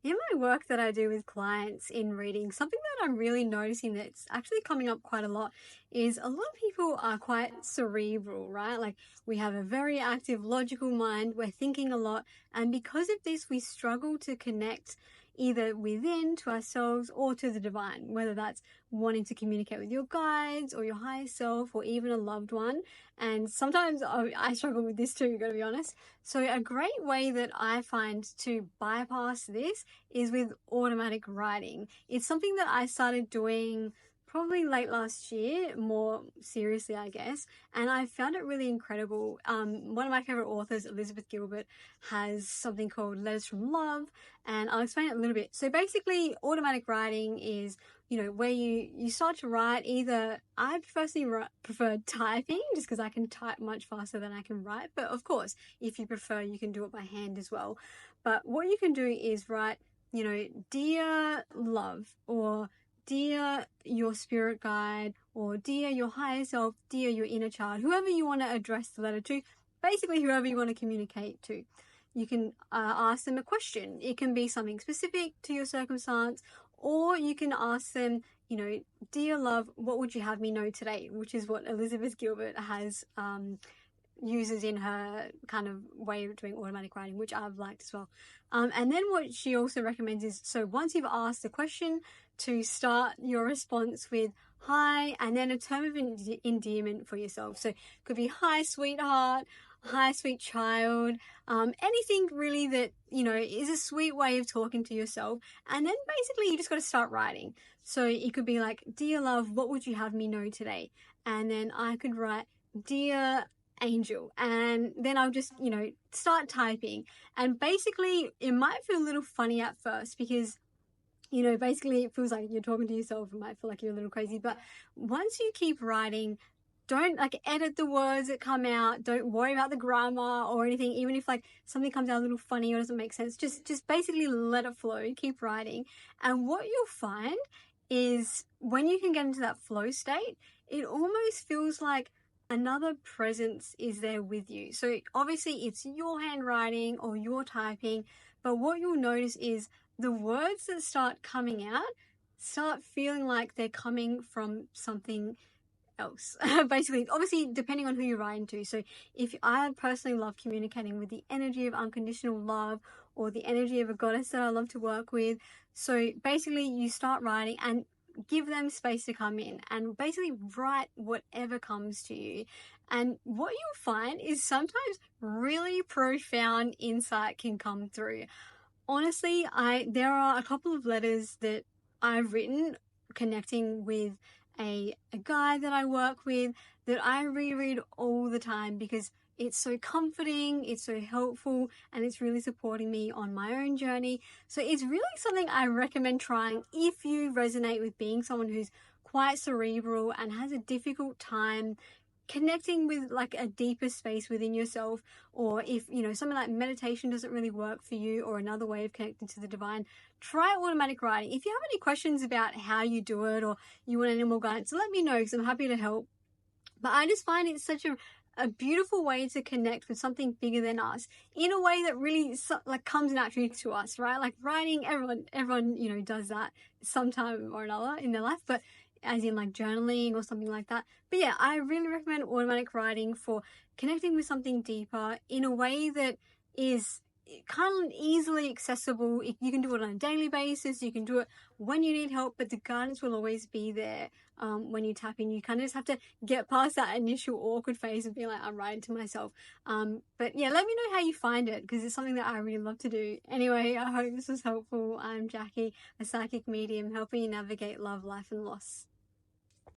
In my work that I do with clients in reading, something that I'm really noticing that's actually coming up quite a lot is a lot of people are quite cerebral, right? Like we have a very active, logical mind, we're thinking a lot, and because of this, we struggle to connect either within to ourselves or to the divine, whether that's wanting to communicate with your guides or your higher self or even a loved one. And sometimes I struggle with this too, gotta be honest. So a great way that I find to bypass this is with automatic writing. It's something that I started doing probably late last year, more seriously, I guess, and I found it really incredible. One of my favorite authors, Elizabeth Gilbert, has something called Letters from Love, and I'll explain it a little bit. So basically, automatic writing is, where you start to write. Either I personally prefer typing just because I can type much faster than I can write, but of course, if you prefer, you can do it by hand as well. But what you can do is write, dear love, or dear your spirit guide, or dear your higher self, dear your inner child, whoever you want to address the letter to, basically whoever you want to communicate to. You can ask them a question. It can be something specific to your circumstance, or you can ask them, dear love, what would you have me know today? Which is what Elizabeth Gilbert has uses in her kind of way of doing automatic writing, which I've liked as well. And then what she also recommends is, so once you've asked the question, to start your response with hi, and then a term of endearment for yourself. So it could be hi, sweetheart, hi, sweet child, anything really that, is a sweet way of talking to yourself. And then basically you just got to start writing. So it could be like, dear love, what would you have me know today? And then I could write, dear angel, and then I'll just start typing. And basically it might feel a little funny at first because basically it feels like you're talking to yourself. It might feel like you're a little crazy, but once you keep writing, don't edit the words that come out. Don't worry about the grammar or anything. Even if something comes out a little funny or doesn't make sense, just basically let it flow. Keep writing. And what you'll find is when you can get into that flow state, it almost feels like another presence is there with you. So obviously it's your handwriting or your typing, but what you'll notice is the words that start coming out start feeling like they're coming from something else. Basically, obviously, depending on who you're writing to. So if I personally love communicating with the energy of unconditional love or the energy of a goddess that I love to work with. So basically you start writing and give them space to come in and basically write whatever comes to you. And what you'll find is sometimes really profound insight can come through. Honestly, there are a couple of letters that I've written connecting with a guy that I work with that I reread all the time because it's so comforting, it's so helpful, and it's really supporting me on my own journey. So it's really something I recommend trying if you resonate with being someone who's quite cerebral and has a difficult time connecting with a deeper space within yourself, or if something like meditation doesn't really work for you or another way of connecting to the divine, try automatic writing. If you have any questions about how you do it or you want any more guidance, let me know because I'm happy to help. But I just find it's such a beautiful way to connect with something bigger than us in a way that really comes naturally to us, right? Like writing, everyone does that sometime or another in their life, but as in journaling or something like that. But yeah, I really recommend automatic writing for connecting with something deeper in a way that is kind of easily accessible. You can do it on a daily basis. You can do it when you need help, but the guidance will always be there. When you tap in, you kind of just have to get past that initial awkward phase of being like, I'm writing to myself. But yeah, let me know how you find it because it's something that I really love to do. Anyway, I hope this was helpful. I'm Jackie, a psychic medium helping you navigate love, life, and loss.